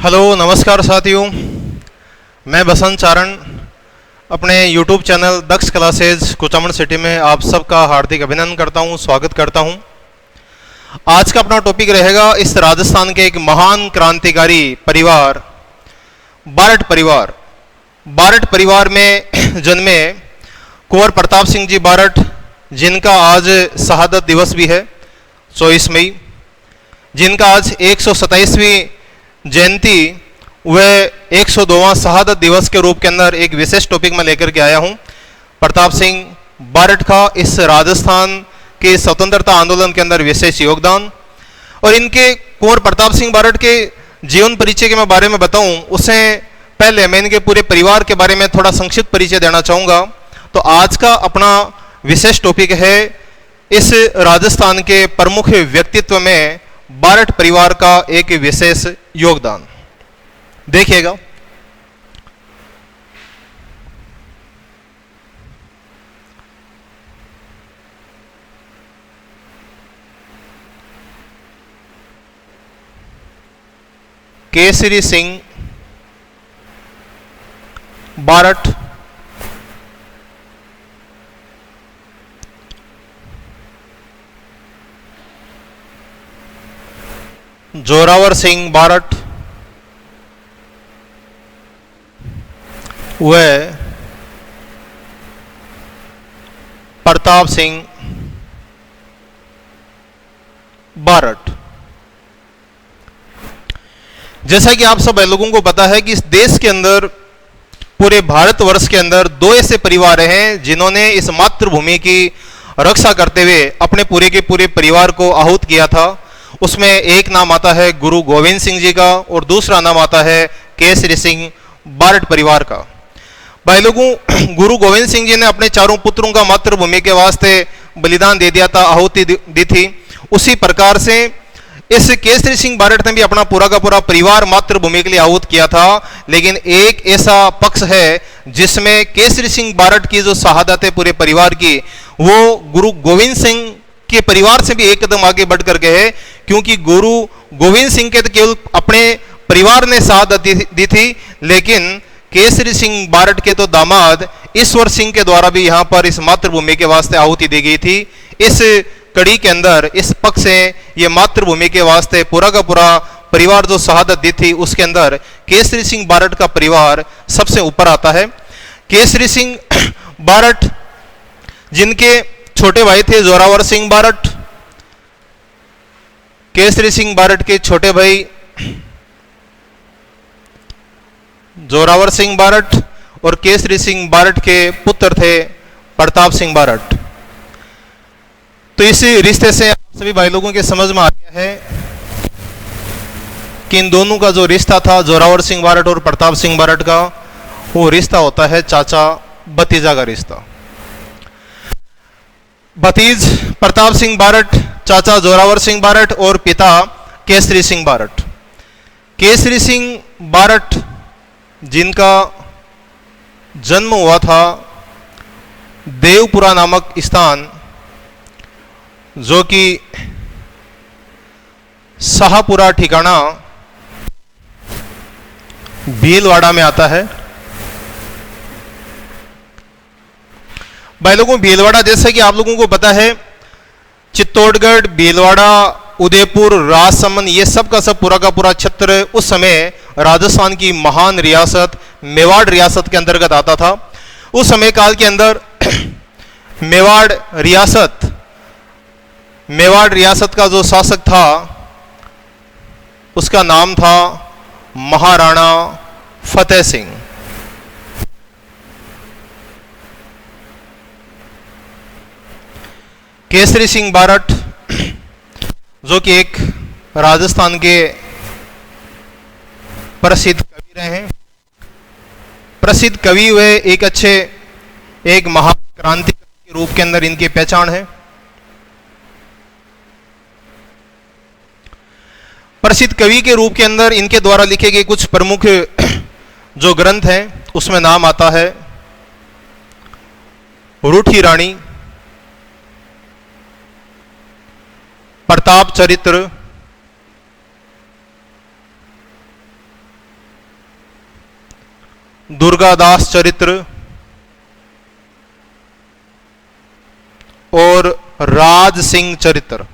Hello नमस्कार साथियों, मैं बसंत चारण अपने YouTube चैनल दक्ष क्लासेज कुचामन सिटी में आप सबका हार्दिक अभिनंदन करता हूं, स्वागत करता हूं। आज का अपना टॉपिक रहेगा इस राजस्थान के एक महान क्रांतिकारी परिवार बारठ परिवार। बारठ परिवार में जन्मे कुंवर प्रताप सिंह जी बारठ, जिनका आज शहादत दिवस भी है 24 मई, जिनका आज 127वीं जयंती व 102वां शहादत दिवस के रूप के अंदर एक विशेष टॉपिक में लेकर के आया हूं। प्रताप सिंह बारठ का इस राजस्थान के स्वतंत्रता आंदोलन के अंदर विशेष योगदान, और इनके कुंवर प्रताप सिंह बारठ के जीवन परिचय के मैं बारे में बताऊं उससे पहले मैं इनके पूरे परिवार के बारे में थोड़ा संक्षिप्त परिचय देना चाहूंगा। तो आज का अपना विशेष टॉपिक है इस राजस्थान के प्रमुख व्यक्तित्व में बारठ परिवार का एक विशेष योगदान। देखिएगा, केसरी सिंह बारठ जोरावर सिंह बारठ व प्रताप सिंह बारठ। जैसा कि आप सब लोगों को पता है कि इस देश के अंदर, पूरे भारतवर्ष के अंदर दो ऐसे परिवार हैं जिन्होंने इस मातृभूमि की रक्षा करते हुए अपने पूरे के पूरे परिवार को आहूत किया था। उसमें एक नाम आता है गुरु गोविंद सिंह जी का और दूसरा नाम आता है केसरी सिंह बारठ परिवार का। भाई लोगों, गुरु गोविंद सिंह जी ने अपने चारों पुत्रों का मातृभूमि के वास्ते बलिदान दे दिया था, आहुति दी थी। उसी प्रकार से इस केसरी सिंह बारठ ने भी अपना पूरा का पूरा परिवार मातृभूमि के लिए आहूत किया था। लेकिन एक ऐसा पक्ष है जिसमें केसरी सिंह बारठ की जो शहादत है पूरे परिवार की, वो गुरु गोविंद सिंह के परिवार से भी एक कदम आगे बढ़ कर गए है, क्योंकि गुरु गोविंद सिंह के तो केवल अपने परिवार ने शहादत दी थी, लेकिन केसरी सिंह बारठ के तो दामाद ईश्वर सिंह के द्वारा भी यहां पर इस मातृभूमि के वास्ते आहुति दी गई थी। इस कड़ी के अंदर इस पक्ष से ये मातृभूमि के वास्ते पूरा का पूरा परिवार जो शहादत दी थी, उसके अंदर केसरी सिंह बारठ का परिवार सबसे ऊपर आता है। केसरी सिंह बारठ, जिनके छोटे भाई थे जोरावर सिंह बारठ, केसरी सिंह बारठ के छोटे भाई जोरावर सिंह बारठ और केसरी सिंह बारठ के पुत्र थे प्रताप सिंह बारठ। तो इस रिश्ते से आप सभी भाई लोगों के समझ में आ गया है कि इन दोनों का जो रिश्ता था जोरावर सिंह बारठ और प्रताप सिंह बारठ का, वो रिश्ता होता है चाचा भतीजा का रिश्ता। भतीज प्रताप सिंह बारठ, चाचा जोरावर सिंह बारठ और पिता केसरी सिंह बारठ। केसरी सिंह बारठ जिनका जन्म हुआ था देवपुरा नामक स्थान, जो कि शाहपुरा ठिकाना भीलवाड़ा में आता है। भाई लोगों, भीलवाड़ा जैसा कि आप लोगों को पता है, चित्तौड़गढ़, भीलवाड़ा, उदयपुर, राजसमंद, ये सब का सब पूरा का पूरा क्षेत्र उस समय राजस्थान की महान रियासत मेवाड़ रियासत के अंतर्गत आता था। उस समय काल के अंदर मेवाड़ रियासत का जो शासक था उसका नाम था महाराणा फतेह सिंह। केसरी सिंह बारठ, जो कि एक राजस्थान के प्रसिद्ध कवि रहे हैं, प्रसिद्ध कवि व एक महान क्रांतिकारी के रूप के अंदर इनकी पहचान है। प्रसिद्ध कवि के रूप के अंदर इनके द्वारा लिखे गए कुछ प्रमुख जो ग्रंथ हैं उसमें नाम आता है रूठी रानी, प्रताप चरित्र, दुर्गादास चरित्र और राज सिंह चरित्र।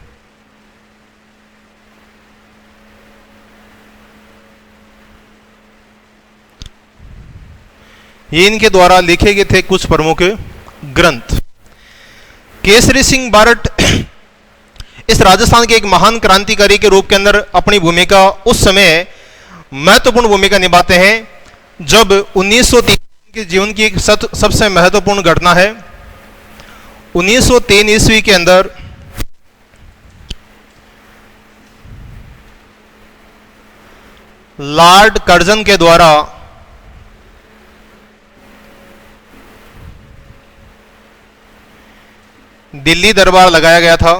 ये इनके द्वारा लिखे गए थे कुछ प्रमुख ग्रंथ। केसरी सिंह बारट इस राजस्थान के एक महान क्रांतिकारी के रूप के अंदर अपनी भूमिका उस समय महत्वपूर्ण भूमिका निभाते हैं जब 1903 के जीवन की एक सबसे महत्वपूर्ण घटना है। 1903 ईस्वी के अंदर लॉर्ड कर्जन के द्वारा दिल्ली दरबार लगाया गया था।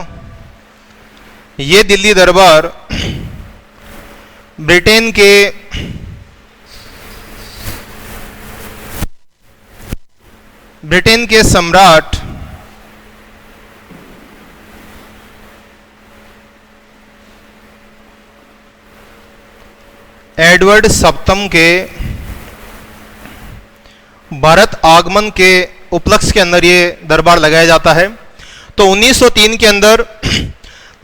यह दिल्ली दरबार ब्रिटेन के सम्राट एडवर्ड सप्तम के भारत आगमन के उपलक्ष्य के अंदर ये दरबार लगाया जाता है। तो 1903 के अंदर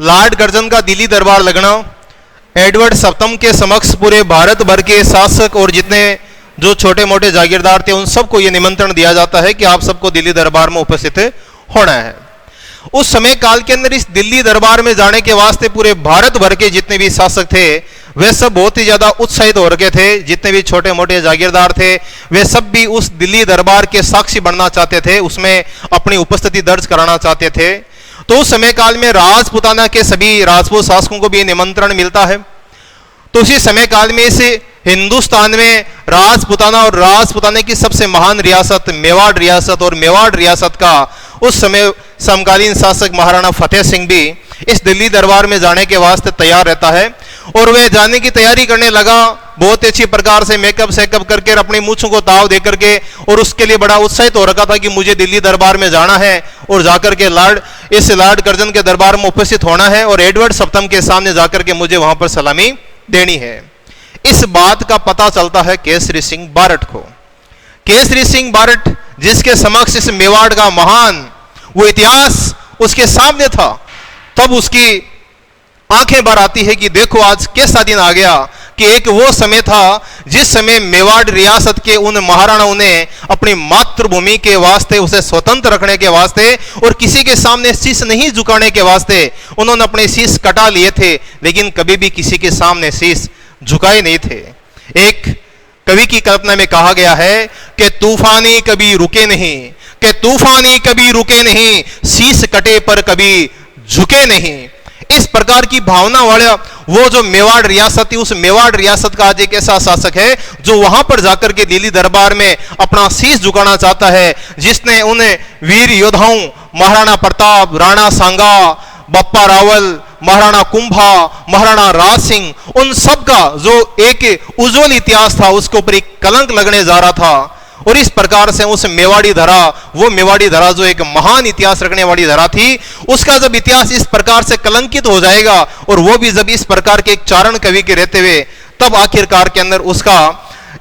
लॉर्ड कर्जन का दिल्ली दरबार लगना एडवर्ड सप्तम के समक्ष पूरे भारत भर के शासक और जितने जो छोटे मोटे जागीरदार थे उन सबको यह निमंत्रण दिया जाता है कि आप सबको दिल्ली दरबार में उपस्थित होना है। उस समय काल के अंदर इस दिल्ली दरबार में जाने के वास्ते पूरे भारत भर के जितने भी शासक थे वे सब बहुत ही ज्यादा उत्साहित हो रखे थे। जितने भी छोटे मोटे जागीरदार थे वे सब भी उस दिल्ली दरबार के साक्षी बनना चाहते थे, उसमें अपनी उपस्थिति दर्ज कराना चाहते थे। तो उस समय काल में राजपुताना के सभी राजपूत शासकों को भी निमंत्रण मिलता है। तो उसी समय काल में इस हिंदुस्तान में राजपुताना और राजपुताने की सबसे महान रियासत मेवाड़ रियासत और मेवाड़ रियासत का उस समय समकालीन शासक महाराणा फतेह सिंह भी इस दिल्ली दरबार में जाने के वास्ते तैयार रहता है और वह जाने की तैयारी करने लगा। बहुत अच्छी प्रकार से मेकअप सेकअप करके अपनी मूछों को ताव दे करके और उसके लिए बड़ा उत्साहित हो रखा था कि मुझे दिल्ली दरबार में जाना है और जाकर के लॉर्ड कर्जन के दरबार में उपस्थित होना है और एडवर्ड सप्तम के सामने जाकर के मुझे वहां पर सलामी देनी है। इस बात का पता चलता है केसरी सिंह बारट को। केसरी सिंह बारट जिसके समक्ष इस मेवाड़ का महान वो इतिहास उसके सामने था, तब उसकी आंखें भर आती है कि देखो आज कैसा दिन आ गया कि एक वो समय था जिस समय मेवाड़ रियासत के उन महाराणाओं ने अपनी मातृभूमि के वास्ते उसे स्वतंत्र रखने के वास्ते और किसी के सामने शीश नहीं झुकाने के वास्ते उन्होंने अपने शीश कटा लिए थे, लेकिन कभी भी किसी के सामने शीश झुकाए नहीं थे। एक कवि की कल्पना में कहा गया है कि तूफानी कभी रुके नहीं, कि तूफानी कभी रुके नहीं, शीश कटे पर कभी झुके नहीं। इस प्रकार की भावना वाला वो जो मेवाड़ रियासत थी, उस मेवाड़ रियासत का आज एक ऐसा शासक है जो वहां पर जाकर के दिल्ली दरबार में अपना शीश झुकाना चाहता है, जिसने उन वीर योद्धाओं महाराणा प्रताप, राणा सांगा, बप्पा रावल, महाराणा कुंभा, महाराणा राज सिंह, उन सब का जो एक उज्जवल इतिहास था उसके ऊपर एक कलंक लगने जा रहा था। और इस प्रकार से उस मेवाड़ी धरा, वो मेवाड़ी धरा जो एक महान इतिहास रखने वाली धरा थी, उसका जब इतिहास इस प्रकार से कलंकित हो जाएगा और वो भी जब इस प्रकार के एक चारण कवि के रहते हुए, तब आखिरकार के अंदर उसका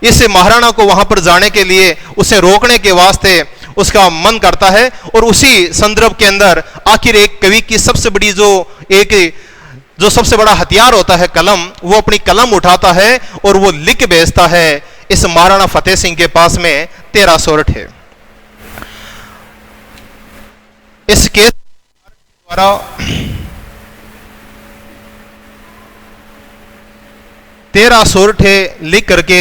इस महाराणा को वहां पर जाने के लिए उसे रोकने के वास्ते उसका मन करता है। और उसी संदर्भ के अंदर आखिर एक कवि की सबसे बड़ी जो सबसे बड़ा हथियार होता है कलम, वो अपनी कलम उठाता है और वो लिख भेजता है इस महाराणा फतेह सिंह के पास में 13 सोरठ है। इस केस द्वारा 13 सोरठ लिख करके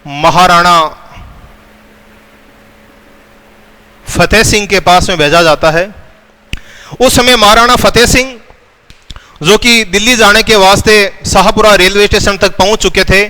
महाराणा फतेह सिंह के पास में भेजा जाता है। उस समय महाराणा फतेह सिंह जो कि दिल्ली जाने के वास्ते शाहपुरा रेलवे स्टेशन तक पहुंच चुके थे,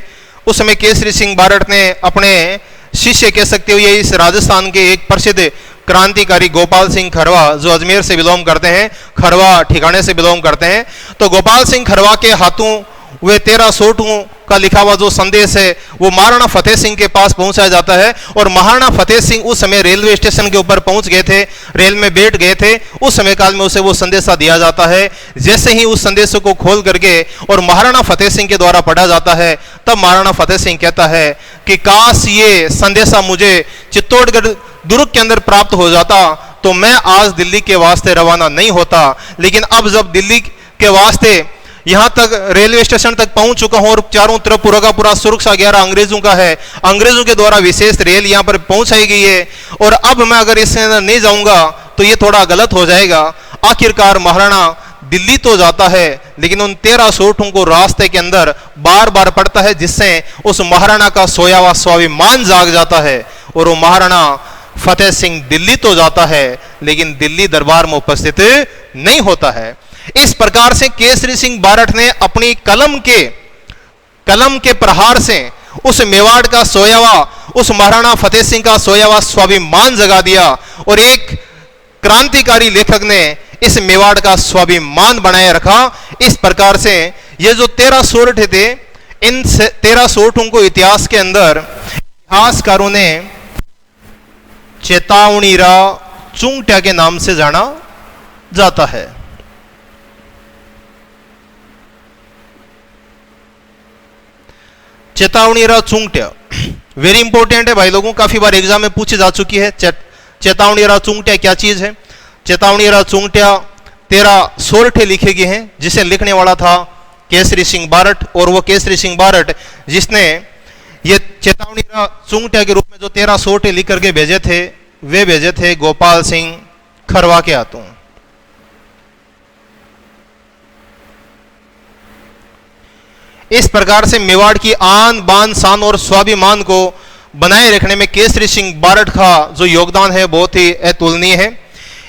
उस समय केसरी सिंह बारट ने अपने शिष्य कह सकते हुए इस राजस्थान के एक प्रसिद्ध क्रांतिकारी गोपाल सिंह खरवा जो अजमेर से बिलोंग करते हैं, खरवा ठिकाने से बिलोंग करते हैं, तो गोपाल सिंह खरवा के हाथों वे 13 सोठों का लिखा हुआ जो संदेश है वो महाराणा फतेह सिंह के पास पहुंचाया जाता है। और महाराणा फतेह सिंह उस समय रेलवे स्टेशन के ऊपर पहुंच गए थे, रेल में बैठ गए थे, उस समय काल में उसे वो संदेशा दिया जाता है। जैसे ही उस संदेश को खोल करके और महाराणा फतेह सिंह के द्वारा पढ़ा जाता है, तब महाराणा फतेह सिंह कहता है कि काश ये संदेशा मुझे चित्तौड़गढ़ दुर्ग के अंदर प्राप्त हो जाता तो मैं आज दिल्ली के वास्ते रवाना नहीं होता। लेकिन अब जब दिल्ली के वास्ते यहां तक रेलवे स्टेशन तक पहुंच चुका हूं और चारों तरफ पूरा का पूरा सुरक्षा घेरा अंग्रेजों का है, अंग्रेजों के द्वारा विशेष रेल यहां पर पहुंचाई गई है, और अब मैं अगर इसके अंदर नहीं जाऊंगा तो ये थोड़ा गलत हो जाएगा। आखिरकार महाराणा दिल्ली तो जाता है, लेकिन उन 13 सोठों को रास्ते के अंदर बार बार पड़ता है, जिससे उस महाराणा का सोया हुआ स्वाभिमान जाग जाता है और वो महाराणा फतेह सिंह दिल्ली तो जाता है, लेकिन दिल्ली दरबार में उपस्थित नहीं होता है। इस प्रकार से केसरी सिंह बारठ ने अपनी कलम के प्रहार से उस मेवाड़ का सोया हुआ, उस महाराणा फतेह सिंह का सोया हुआ स्वाभिमान जगा दिया, और एक क्रांतिकारी लेखक ने इस मेवाड़ का स्वाभिमान बनाए रखा। इस प्रकार से ये जो 13 सोठ थे, इन 13 सोठों को इतिहास के अंदर इतिहासकारों ने चेतावनीरा चुंगट्या के नाम से जाना जाता है। चेतावनीरा चुंगट्या वेरी इंपॉर्टेंट है भाई लोगों, काफी बार एग्जाम में पूछी जा चुकी है। चेतावनीरा चुंगट्या क्या चीज है? चेतावनीरा चुंगट्या 13 सोरठे लिखे गए हैं, जिसे लिखने वाला था केसरी सिंह बारठ, और वो केसरी सिंह बारठ जिसने ये चेतावनीरा चुंगट्या के रूप में जो 13 सोरठे लिख करके भेजे थे, वे भेजे थे गोपाल सिंह खरवा के हाथों। इस प्रकार से मेवाड़ की आन बान शान और स्वाभिमान को बनाए रखने में केसरी सिंह बारठ का जो योगदान है बहुत ही अतुलनीय है।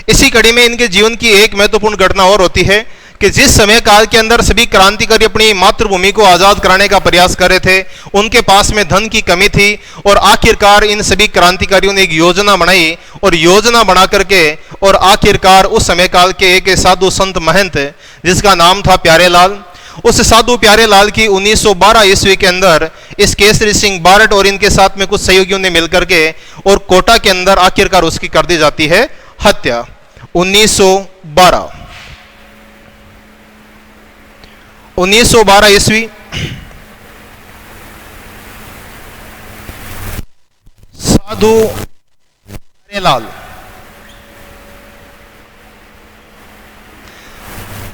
इसी कड़ी में इनके जीवन की एक महत्वपूर्ण घटना और होती है कि जिस समय काल के अंदर सभी क्रांतिकारी अपनी मातृभूमि को आजाद कराने का प्रयास कर रहे थे, उनके पास में धन की कमी थी, और आखिरकार इन सभी क्रांतिकारियों ने एक योजना बनाई, और योजना बना करके और आखिरकार उस समय काल के एक साधु संत महंत जिसका नाम था प्यारेलाल, उस साधु प्यारेलाल की 1912 ईस्वी के अंदर इस केसरी सिंह बारठ और इनके साथ में कुछ सहयोगियों ने मिलकर के और कोटा के अंदर आखिरकार उसकी कर दी जाती है हत्या। 1912 ईस्वी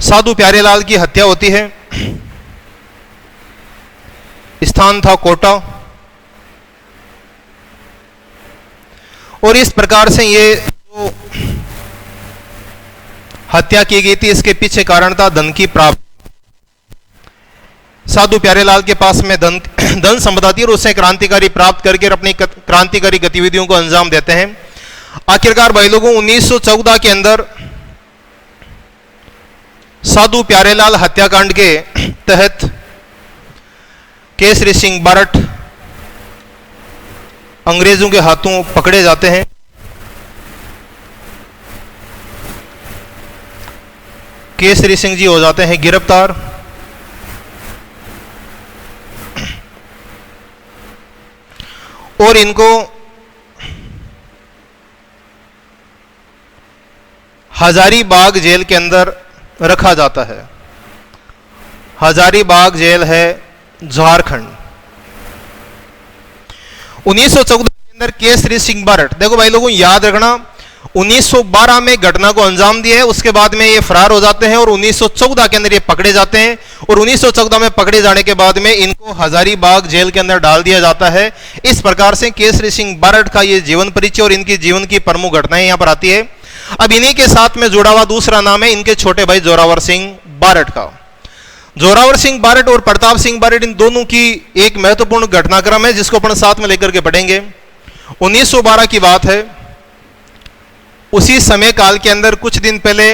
साधु प्यारेलाल की हत्या होती है। स्थान था कोटा, और इस प्रकार से ये जो हत्या की गई थी, इसके पीछे कारण था धन की प्राप्ति। साधु प्यारेलाल के पास में धन संपदा थी और उससे क्रांतिकारी प्राप्त करके अपनी क्रांतिकारी गतिविधियों को अंजाम देते हैं। आखिरकार भाई लोगों 1914 के अंदर साधु प्यारेलाल हत्याकांड के तहत केसरी सिंह बारठ अंग्रेजों के हाथों पकड़े जाते हैं। केसरी सिंह जी हो जाते हैं गिरफ्तार। और इनको हजारीबाग जेल के अंदर रखा जाता है। हजारीबाग जेल है झारखंड। 1914 के अंदर केसरी सिंह बारठ, देखो भाई लोगों याद रखना, 1912 में घटना को अंजाम दिया है, उसके बाद में ये फरार हो जाते हैं और 1914 के अंदर ये पकड़े जाते हैं, और 1914 में पकड़े जाने के बाद में इनको हजारीबाग जेल के अंदर डाल दिया जाता है। इस प्रकार से केसरी सिंह बारठ का ये जीवन परिचय और इनकी जीवन की प्रमुख घटनाएं यहां पर आती है। अब इन्हीं के साथ में जुड़ा हुआ दूसरा नाम है इनके छोटे भाई जोरावर सिंह बारठ का। जोरावर सिंह बारठ और प्रताप सिंह बारठ, इन दोनों की एक महत्वपूर्ण घटनाक्रम है जिसको अपन साथ में लेकर के पढ़ेंगे। 1912 की बात है। उसी समय काल के अंदर कुछ दिन पहले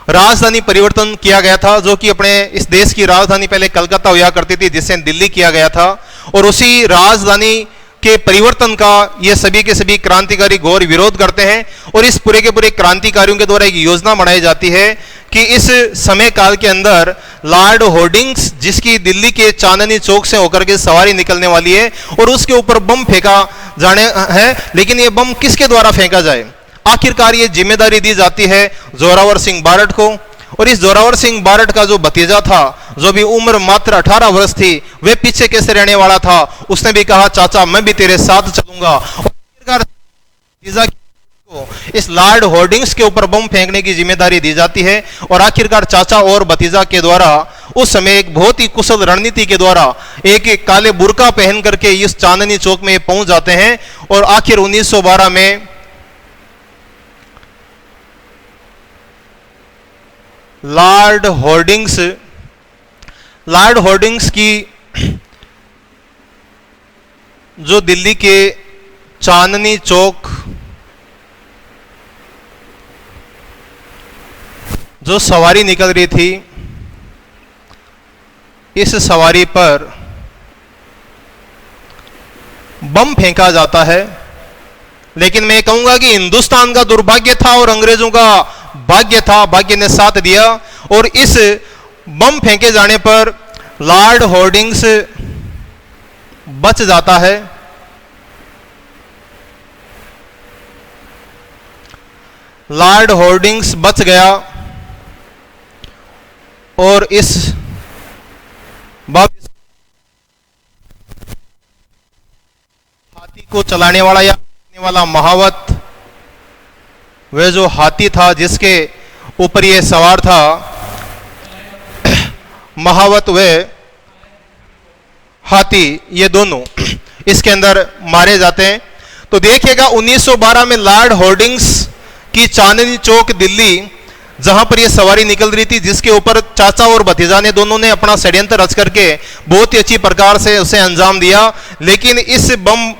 राजधानी परिवर्तन किया गया था, जो कि अपने इस देश की राजधानी पहले कलकत्ता हुआ करती थी, जिसे दिल्ली किया गया था। और उसी राजधानी के परिवर्तन का ये सभी के सभी क्रांतिकारी घोर विरोध करते हैं, और इस पूरे के पूरे क्रांतिकारियों के द्वारा एक योजना बनाई जाती है कि इस समय काल के अंदर लॉर्ड होर्डिंग्स, जिसकी दिल्ली के चांदनी चौक से होकर के सवारी निकलने वाली है और उसके ऊपर बम फेंका जाने है, लेकिन ये बम किसके द्वारा फेंका जाए? आखिरकार ये जिम्मेदारी दी जाती है जोरावर सिंह बारठ को। और इस जोरावर सिंह बारठ का जो भतीजा था, जो भी उम्र मात्र 18 वर्ष थी, वे पीछे कैसे रहने वाला था? उसने भी कहा, चाचा मैं भी तेरे साथ चलूंगा। और आखिरकार भतीजा को इस लॉर्ड होर्डिंग्स के ऊपर बम फेंकने की जिम्मेदारी दी जाती है। और आखिरकार चाचा और भतीजा के द्वारा उस समय एक बहुत ही कुशल रणनीति के द्वारा एक काले बुर्का पहन करके इस चांदनी चौक में पहुंच जाते हैं। और आखिर 1912 में लॉर्ड होर्डिंग्स की जो दिल्ली के चांदनी चौक जो सवारी निकल रही थी, इस सवारी पर बम फेंका जाता है। लेकिन मैं कहूंगा कि हिंदुस्तान का दुर्भाग्य था और अंग्रेजों का भाग्य था, भाग्य ने साथ दिया। और इस बम फेंके जाने पर लॉर्ड होर्डिंग्स बच जाता है। लॉर्ड होर्डिंग्स बच गया और इस हाथी को चलाने वाला या महावत, वह जो हाथी था जिसके ऊपर ये सवार था, महावत व हाथी, ये दोनों इसके अंदर मारे जाते हैं। तो देखिएगा 1912 में लॉर्ड होर्डिंग्स की चांदनी चौक दिल्ली, जहां पर यह सवारी निकल रही थी, जिसके ऊपर चाचा और भतीजा ने दोनों ने अपना षड्यंत्र रच करके बहुत ही अच्छी प्रकार से उसे अंजाम दिया। लेकिन इस बम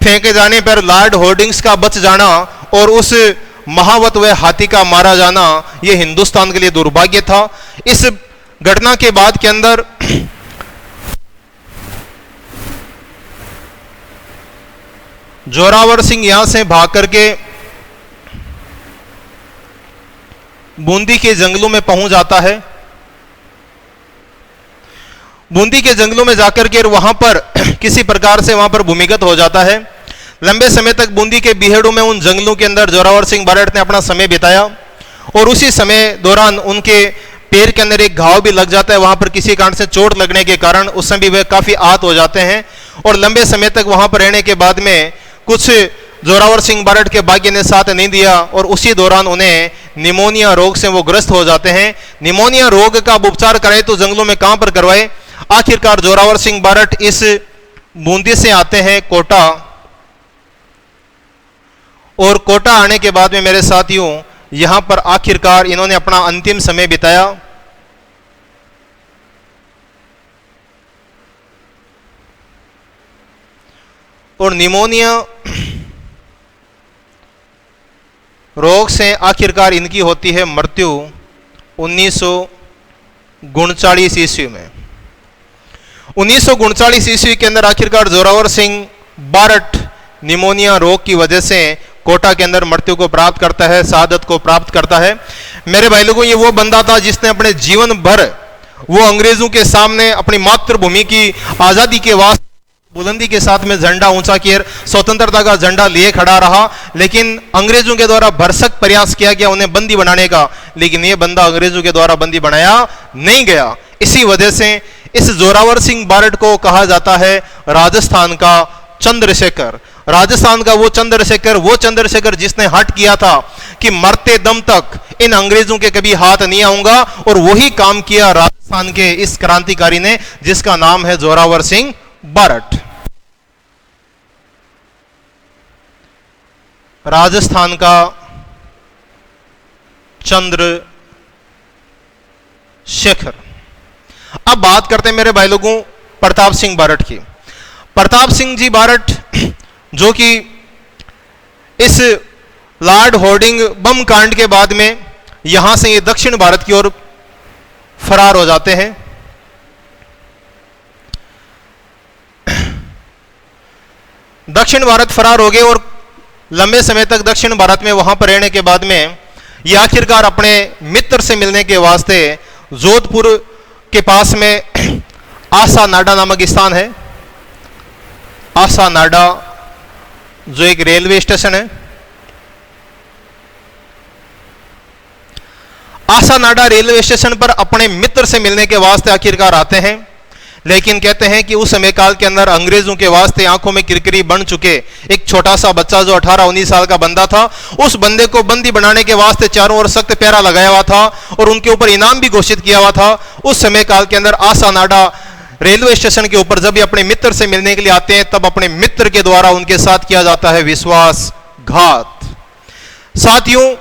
फेंके जाने पर लॉर्ड होर्डिंग्स का बच जाना और उस महावत व हाथी का मारा जाना, यह हिंदुस्तान के लिए दुर्भाग्य था। इस घटना के बाद के अंदर जोरावर सिंह यहां से भाग करके बूंदी के जंगलों में पहुंच जाता है। बूंदी के जंगलों में जाकर के वहां पर किसी प्रकार से वहां पर भूमिगत हो जाता है। लंबे समय तक बूंदी के बीहड़ों में, उन जंगलों के अंदर जोरावर सिंह बारठ ने अपना समय बिताया। और उसी समय दौरान उनके पैर के अंदर एक घाव भी लग जाता है। वहां पर किसी कारण से चोट लगने के कारण उस समय वे काफी आहत हो जाते हैं। और लंबे समय तक वहां पर रहने के बाद में कुछ जोरावर सिंह बारठ के भाग्य ने साथ नहीं दिया और उसी दौरान उन्हें निमोनिया रोग से वो ग्रस्त हो जाते हैं। निमोनिया रोग का उपचार कराए तो जंगलों में कहां पर करवाए? आखिरकार जोरावर सिंह बारठ इस बूंदी से आते हैं कोटा। और कोटा आने के बाद में मेरे साथियों, यहां पर आखिरकार इन्होंने अपना अंतिम समय बिताया। और निमोनिया रोग से आखिरकार इनकी होती है मृत्यु 1939 ईस्वी में। 1939 ईस्वी के अंदर आखिरकार जोरावर सिंह बारठ निमोनिया रोग की वजह से कोटा के अंदर मृत्यु को प्राप्त करता है, शहादत को प्राप्त करता है। मेरे भाई लोगों, ये वो बंदा था जिसने अपने जीवन भर वो अंग्रेजों के सामने अपनी मातृभूमि की आजादी के वास्ते बुलंदी के साथ में झंडा ऊंचा किया, स्वतंत्रता का झंडा लिए खड़ा रहा। लेकिन अंग्रेजों के द्वारा भरसक प्रयास किया गया उन्हें बंदी बनाने का, लेकिन ये बंदा अंग्रेजों के द्वारा बंदी बनाया नहीं गया। इसी वजह से इस जोरावर सिंह बारठ को कहा जाता है राजस्थान का चंद्रशेखर। राजस्थान का वो चंद्रशेखर जिसने हट किया था कि मरते दम तक इन अंग्रेजों के कभी हाथ नहीं आऊंगा, और वही काम किया राजस्थान के इस क्रांतिकारी ने जिसका नाम है जोरावर सिंह बारठ। राजस्थान का चंद्रशेखर। अब बात करते हैं मेरे भाई लोगों प्रताप सिंह बारठ की। प्रताप सिंह जी बारठ जो कि इस लॉर्ड होर्डिंग बम कांड के बाद में यहां से ये दक्षिण भारत की ओर फरार हो जाते हैं। दक्षिण भारत फरार हो गए और लंबे समय तक दक्षिण भारत में वहां पर रहने के बाद में ये आखिरकार अपने मित्र से मिलने के वास्ते जोधपुर के पास में आसा नाडा नामक स्थान है। आसा नाडा जो एक रेलवे स्टेशन है। आसा नाडा रेलवे स्टेशन पर अपने मित्र से मिलने के वास्ते आखिरकार आते हैं, लेकिन कहते हैं कि उस समय काल के अंदर अंग्रेजों के वास्ते आंखों में किरकिरी बन चुके एक छोटा सा बच्चा जो 18-19 साल का बंदा था, उस बंदे को बंदी बनाने के वास्ते चारों ओर सख्त पहरा लगाया हुआ था और उनके ऊपर इनाम भी घोषित किया हुआ था। उस समय काल के अंदर आसा नाडा रेलवे स्टेशन के ऊपर जब भी अपने मित्र से मिलने के लिए आते हैं, तब अपने मित्र के द्वारा उनके साथ किया जाता है विश्वासघात। साथियों,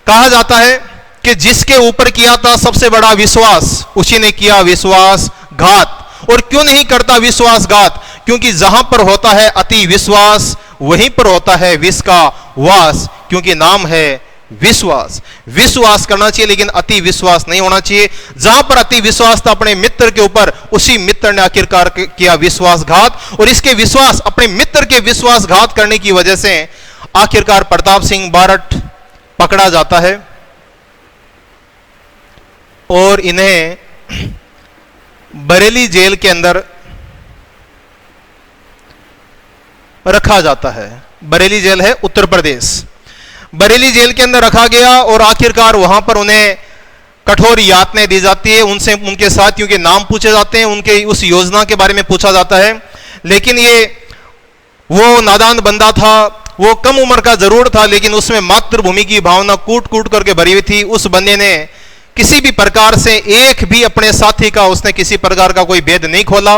कहा जाता है कि जिसके ऊपर किया था सबसे बड़ा विश्वास, उसी ने किया विश्वासघात। और क्यों नहीं करता विश्वासघात? क्योंकि जहां पर होता है अति विश्वास, वहीं पर होता है विष का वास, क्योंकि नाम है विश्वास। विश्वास करना चाहिए, लेकिन अति विश्वास नहीं होना चाहिए। जहां पर अति विश्वास था अपने मित्र के ऊपर, उसी मित्र ने आखिरकार किया विश्वासघात, और इसके विश्वास, अपने मित्र के विश्वासघात करने की वजह से आखिरकार प्रताप सिंह बारट पकड़ा जाता है और इन्हें बरेली जेल के अंदर रखा जाता है। बरेली जेल है उत्तर प्रदेश। बरेली जेल के अंदर रखा गया और आखिरकार वहां पर उन्हें कठोर यातनाएं दी जाती है। उनसे, उनके साथियों के नाम पूछे जाते हैं, उनके उस योजना के बारे में पूछा जाता है। लेकिन ये वो नादान बंदा था, वो कम उम्र का जरूर था, लेकिन उसमें मातृभूमि की भावना कूट कूट करके भरी हुई थी। उस बंदे ने किसी भी प्रकार से एक भी अपने साथी का, उसने किसी प्रकार का कोई भेद नहीं खोला।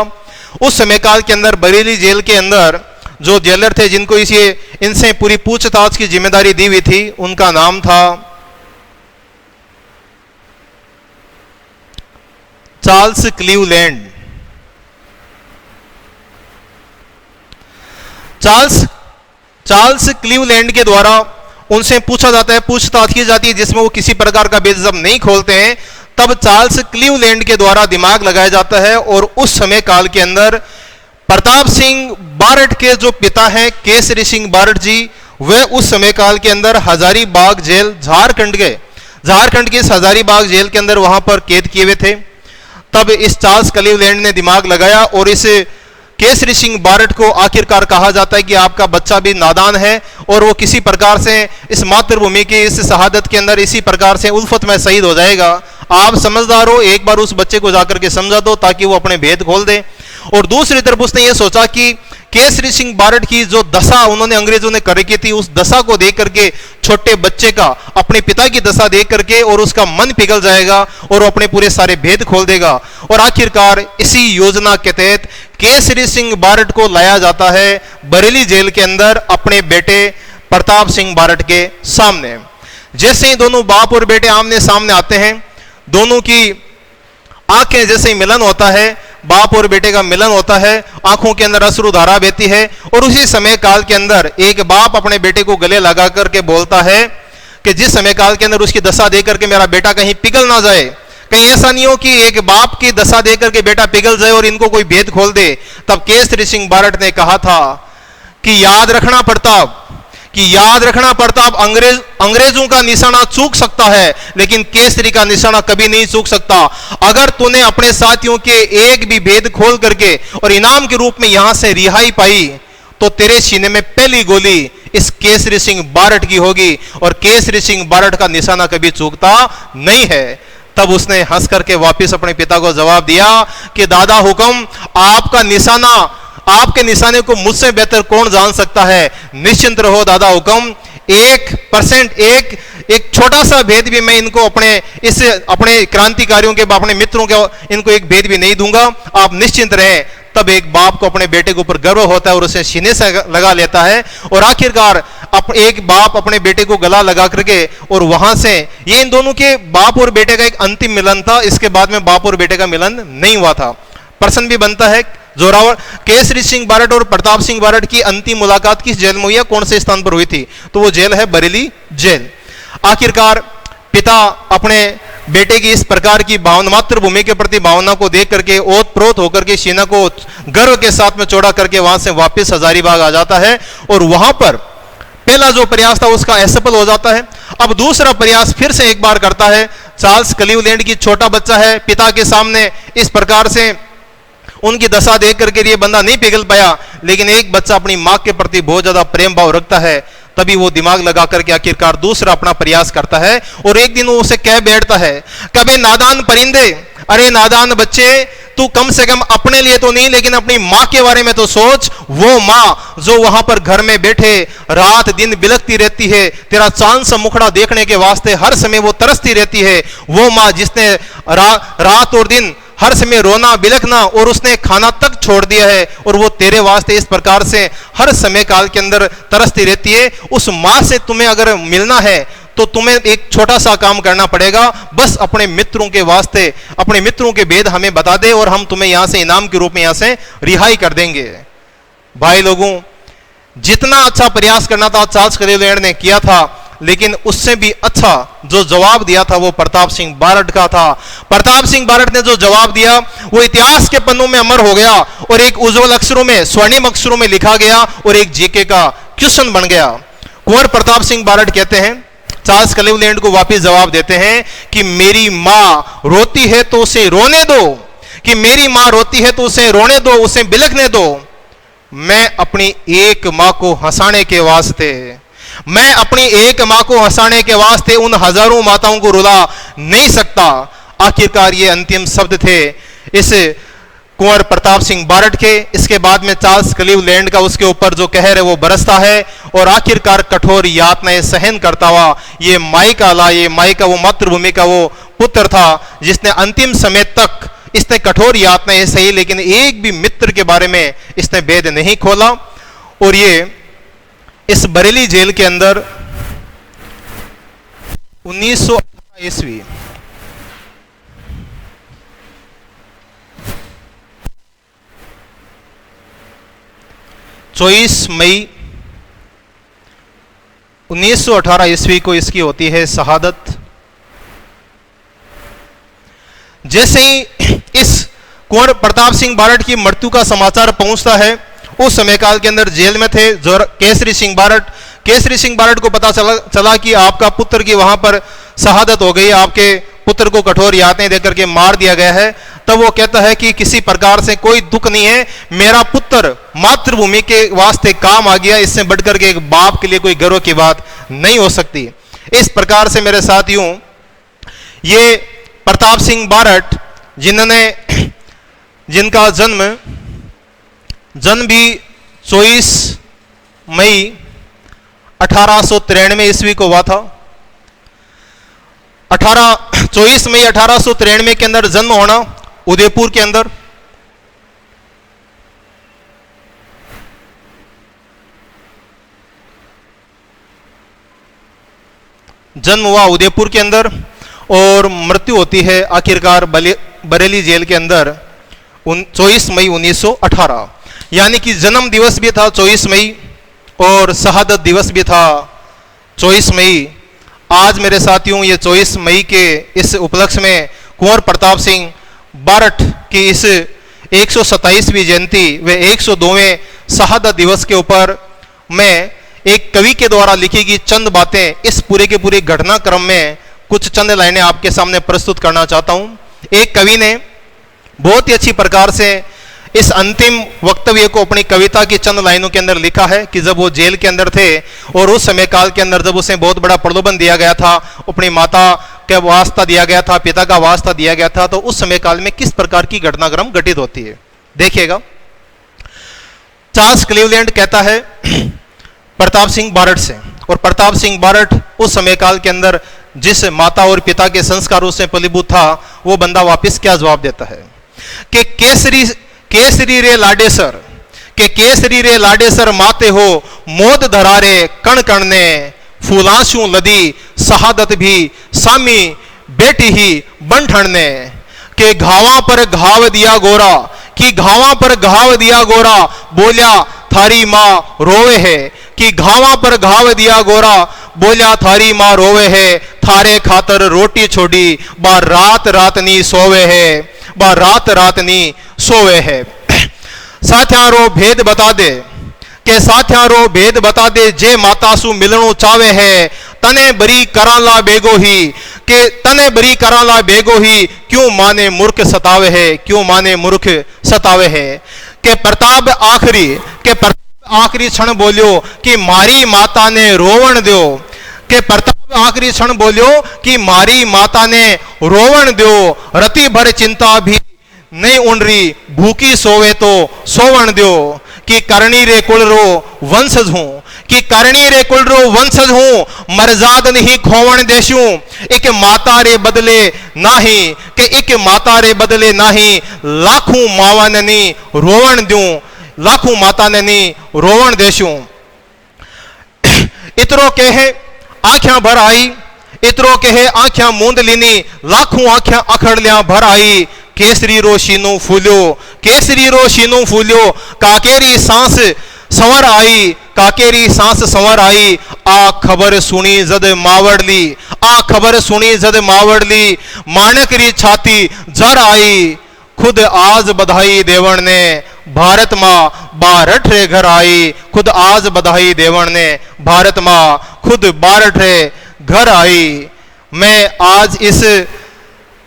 उस समय काल के अंदर बरेली जेल के अंदर जो जेलर थे, जिनको इनसे पूरी पूछताछ की जिम्मेदारी दी हुई थी, उनका नाम था चार्ल्स क्लीवलैंड। चार्ल्स क्लीवलैंड के द्वारा उनसे पूछा जाता है, पूछताछ की जाती है, जिसमें वो किसी प्रकार का भेद जब नहीं खोलते हैं, तब चार्ल्स क्लीवलैंड के द्वारा दिमाग लगाया जाता है। और उस समय काल के अंदर प्रताप सिंह बारट के जो पिता हैं केसरी सिंह बारट जी, वे उस समय काल के अंदर हजारीबाग जेल, झारखंड के इस हजारीबाग जेल के अंदर वहां पर कैद किए हुए थे। तब इस चार्ल्स क्लीवलैंड ने दिमाग लगाया और इस केसरी सिंह बारट को आखिरकार कहा जाता है कि आपका बच्चा भी नादान है और वो किसी प्रकार से इस मातृभूमि की इस शहादत के अंदर इसी प्रकार से उल्फत में शहीद हो जाएगा। आप समझदार हो, एक बार उस बच्चे को जाकर के समझा दो ताकि वो अपने भेद खोल दे। और दूसरी तरफ उसने ये सोचा कि केसरी सिंह बारट की जो दशा उन्होंने अंग्रेजों ने कर रखी थी, उस दशा को देख करके छोटे बच्चे का अपने पिता की दशा देख करके और उसका मन पिघल जाएगा और वो अपने पूरे सारे भेद खोल देगा। और आखिरकार इसी योजना के तहत केसरी सिंह बारट को लाया जाता है बरेली जेल के अंदर अपने बेटे प्रताप सिंह बारट के सामने। जैसे ही दोनों बाप और बेटे आमने सामने आते हैं, दोनों की आंखें जैसे ही मिलन होता है, बाप और बेटे का मिलन होता है, आंखों के अंदर अश्रुधारा बहती है। और उसी समय काल के अंदर एक बाप अपने बेटे को गले लगा करके बोलता है कि जिस समय काल के अंदर उसकी दशा देख करके मेरा बेटा कहीं पिघल ना जाए, कहीं ऐसा नहीं हो कि एक बाप की दशा देख करके बेटा पिघल जाए और इनको कोई भेद खोल दे। तब केसरी सिंह बारट ने कहा था कि याद रखना प्रताप, अंग्रेजों का निशाना चूक सकता है, लेकिन केसरी का निशाना कभी नहीं चूक सकता। अगर तूने अपने साथियों के एक भी भेद खोल करके और इनाम के रूप में यहां से रिहाई पाई, तो तेरे सीने में पहली गोली इस केसरी सिंह बारट की होगी और केसरी सिंह बारट का निशाना कभी चूकता नहीं है। तब उसने हंस करके वापस अपने पिता को जवाब दिया कि दादा हुक्म, आपके निशाने को मुझसे बेहतर कौन जान सकता है। निश्चिंत रहो दादा हुक्म, 1% एक छोटा सा भेद भी मैं इनको अपने क्रांतिकारियों के, अपने मित्रों के इनको एक भेद भी नहीं दूंगा, आप निश्चिंत रहें। तब एक बाप को अपने बेटे के ऊपर गर्व होता है और उसे सीने से लगा लेता है। और आखिरकार एक बाप अपने बेटे को गला लगा करके, और वहां से ये इन दोनों के बाप और बेटे का एक अंतिम मिलन था। इसके बाद में बाप और बेटे का मिलन नहीं हुआ था। प्रश्न भी बनता है, जोरावर केसरी सिंह बारट और प्रताप सिंह बारट की अंतिम मुलाकात किस जेल में हुई है, कौन से स्थान पर हुई थी? तो वो जेल है बरेली जेल। आखिरकार पिता अपने बेटे की इस प्रकार की भावना, मातृभूमि के प्रति भावना को देख करके ओत प्रोत होकर के सीना को गर्व के साथ में चौड़ा करके वहां से वापस हजारीबाग आ जाता है और वहां पर पहला जो प्रयास था उसका असफल हो जाता है। अब दूसरा प्रयास फिर से एक बार करता है। चार्ल्स क्लीवलैंड की छोटा बच्चा है, पिता के सामने इस प्रकार से उनकी दशा देख करके ये बंदा नहीं पिघल पाया, लेकिन एक बच्चा अपनी मां के प्रति बहुत ज्यादा प्रेम भाव रखता है, तभी वो दिमाग लगा करके आखिरकार दूसरा अपना प्रयास करता है। और एक दिन वो उसे कह बैठता है, कबे नादान परिंदे, अरे नादान बच्चे, तू कम से कम अपने लिए तो नहीं लेकिन अपनी मां के बारे में तो सोच। वो मां जो वहां पर घर में बैठे रात दिन बिलखती रहती है, तेरा चांद सा मुखड़ा देखने के वास्ते हर समय वो तरसती रहती है। वो मां जिसने रात और दिन हर समय रोना बिलखना और उसने खाना तक छोड़ दिया है, और वो तेरे वास्ते इस प्रकार से हर समय काल के अंदर तरसती रहती है। उस मां से तुम्हें अगर मिलना है तो तुम्हें एक छोटा सा काम करना पड़ेगा, बस अपने मित्रों के वास्ते अपने मित्रों के भेद हमें बता दे और हम तुम्हें यहां से इनाम के रूप में यहां से रिहाई कर देंगे। भाई लोगों, जितना अच्छा प्रयास करना था चार्ल्स क्लीवलैंड ने किया था, लेकिन उससे भी अच्छा जो जवाब दिया था वो प्रताप सिंह बारट का था। प्रताप सिंह बारट ने जो जवाब दिया वो इतिहास के पन्नों में अमर हो गया और एक उज्जवल अक्षरों में, स्वर्णिम अक्षरों में लिखा गया और एक जीके का क्वेश्चन बन गया। कुंवर प्रताप सिंह बारट कहते हैं, चार्ल्स क्लीवलैंड को वापस जवाब देते हैं कि मेरी मां रोती है तो उसे रोने दो, कि मेरी मां रोती है तो उसे रोने दो, उसे बिलखने दो। मैं अपनी एक मां को हंसाने के वास्ते, मैं अपनी एक मां को हंसाने के वास्ते उन हजारों माताओं को रुला नहीं सकता। आखिरकार ये अंतिम शब्द थे इस कुंवर प्रताप सिंह बारट के। इसके बाद में चार्ल्स क्लीवलैंड का उसके ऊपर जो कहर है वो बरसता है और आखिरकार कठोर यातनाएं सहन करता हुआ ये माई का ला, ये माई का वो मातृभूमि का वो पुत्र था जिसने अंतिम समय तक इसने कठोर यातनाएं सही, लेकिन एक भी मित्र के बारे में इसने भेद नहीं खोला। और ये इस बरेली जेल के अंदर 1918 ईस्वी 24 मई 1918 ईस्वी को इसकी होती है शहादत। जैसे ही इस कुंवर प्रताप सिंह बारट की मृत्यु का समाचार पहुंचता है, उस समय काल के अंदर जेल में थे जो केसरी सिंह बारट। केसरी सिंह बारट को पता चला कि आपका पुत्र की वहां पर शहादत हो गई, आपके पुत्र को कठोर यातनाएं देकर के मार दिया गया है। तब वो कहता है कि किसी प्रकार से कोई दुख नहीं है, मेरा पुत्र मातृभूमि के वास्ते काम आ गया, इससे बढ़कर के एक बाप के लिए कोई गर्व की बात नहीं हो सकती। इस प्रकार से मेरे साथियों, ये प्रताप सिंह बारट जिनका जन्म भी 24 मई 1893 ईस्वी को हुआ था। 24 मई 1893 के अंदर जन्म होना उदयपुर के अंदर। जन्म हुआ उदयपुर के अंदर और मृत्यु होती है आखिरकार बरेली जेल के अंदर 24 मई 1918। यानी कि जन्म दिवस भी था 24 मई और शहादत दिवस भी था 24 मई। आज मेरे साथियों, ये 24 मई के इस उपलक्ष्य में कुंवर प्रताप सिंह बारट की इस 127वीं जयंती व 102वें शहादत दिवस के ऊपर मैं एक कवि के द्वारा लिखी गई चंद बातें इस पूरे के पूरे घटनाक्रम में कुछ चंद लाइनें आपके सामने प्रस्तुत करना चाहता हूं। एक कवि ने बहुत ही अच्छी प्रकार से इस अंतिम वक्तव्य को अपनी कविता की चंद लाइनों के अंदर लिखा है कि जब वो जेल के अंदर थे और उस समय काल के अंदर जब उसे बहुत बड़ा प्रलोभन दिया गया था, अपनी माता का वास्ता दिया गया था, पिता का वास्ता दिया गया था, तो उस समय काल में किस प्रकार की घटनाक्रम घटित होती है देखिएगा। चार्ल्स क्लीवलैंड कहता है प्रताप सिंह बारट से, और प्रताप सिंह बारट उस समय काल के अंदर जिस माता और पिता के संस्कारों से फलीभूत था, वो बंदा वापस क्या जवाब देता है कि केसरी रे लाडेसर, के केसरी रे लाडेसर माते हो मोद धरारे कण कण ने फूलांशु लदी शहादत भी सामी बेटी ही बन ठणने, के घावा पर घाव दिया गोरा, कि घावा पर घाव दिया गोरा बोलिया थारी मां रोवे है, कि घावा पर घाव दिया गोरा बोलिया थारी मां रोवे है, थारे खातर रोटी छोड़ी बा रात रात नी सोवे है, बा रात रात नी सोवे है। साथियारो भेद बता दे, के साथियारो भेद बता दे, जे मातासु मिलणो चावे है तने बरी कराला बेगो ही, के तने बरी कराला बेगो ही, क्यों माने मूर्ख सतावे है, क्यों माने मूर्ख सतावे है। के प्रताप आखिरी क्षण बोलियो कि मारी माता ने रोवण दो, के प्रताप आखिरी क्षण बोलियो कि मारी माता ने रोवण दो, रति भर चिंता भी नहीं उंडरी, भूखी सोवे तो सोवण दो, कि करणी रे कुल रो वंशज हूं, कि करणी रे कुल रो वंशज हूं, मरजाद नहीं खोवण देशू, एक माता रे बदले नाही, के एक माता रे बदले नाही, लाखों मावन नी रोवण दूं, लाखों माता ने नी रोवण देशू। इतरो कहे आंख्या भर आई, इतरो कहे आंख्या मूंद लीनी, लाखों आंख्या अखड़ लिया भर आई, केसरी रो शीनू फूल्यो, केसरी रो शीनू फूल्यो, काकेरी सांस संवर आई, काकेरी सांस संवर आई, आ खबर सुनी जद मावड़ली, आ खबर सुनी जद मावड़ली, माणक री छाती जर आई, खुद आज बधाई देवण ने, भारत मां बारठ रे घर आई, खुद आज बधाई देवण ने, भारत मां खुद बारठ रे घर आई। मैं आज इस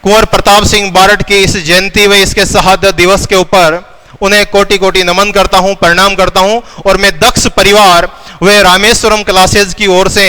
कुंवर प्रताप सिंह बारठ की इस जयंती व इसके शहादत दिवस के ऊपर उन्हें कोटि कोटि नमन करता हूं, प्रणाम करता हूं, और मैं दक्ष परिवार व रामेश्वरम क्लासेज की ओर से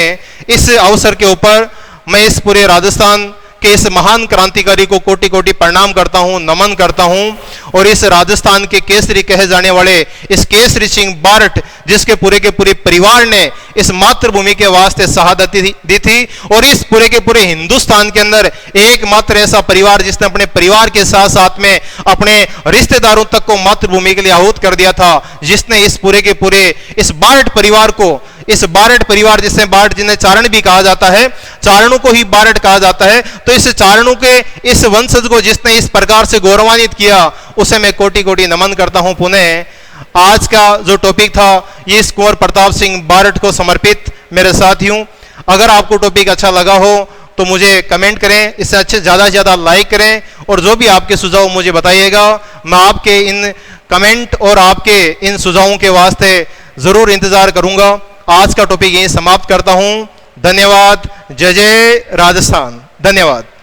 इस अवसर के ऊपर मैं इस पूरे राजस्थान के इस महान क्रांतिकारी को कोटि कोटि प्रणाम करता हूं, नमन करता हूं। और इस राजस्थान के केसरी कहे जाने वाले इस केसरी सिंह बारठ, जिसके पूरे के पूरे परिवार ने इस मातृभूमि के वास्ते शहादत दी थी, और इस पूरे के पूरे हिंदुस्तान के अंदर एकमात्र ऐसा परिवार जिसने अपने परिवार के साथ साथ में अपने रिश्तेदारों तक को मातृभूमि के लिए आहूत कर दिया था, जिसने इस पूरे के पूरे इस बारठ परिवार को, इस बारठ परिवार जिसने बारठ जिन्हें चारण भी कहा जाता है, चारणों को ही बारठ कहा जाता है, तो इस चारणों के इस वंशज को जिसने इस प्रकार से गौरवान्वित किया, उसे मैं कोटि कोटि नमन करता हूं। पुनः आज का जो टॉपिक था ये इस कुंवर प्रताप सिंह बारठ को समर्पित। मेरे साथियों, अगर आपको टॉपिक अच्छा लगा हो तो मुझे कमेंट करें, इससे अच्छे ज़्यादा से ज़्यादा लाइक करें, और जो भी आपके सुझाव मुझे बताइएगा, मैं आपके इन कमेंट और आपके इन सुझावों के वास्ते ज़रूर इंतज़ार करूंगा। आज का टॉपिक यहीं समाप्त करता हूं। धन्यवाद। जय जय राजस्थान। धन्यवाद।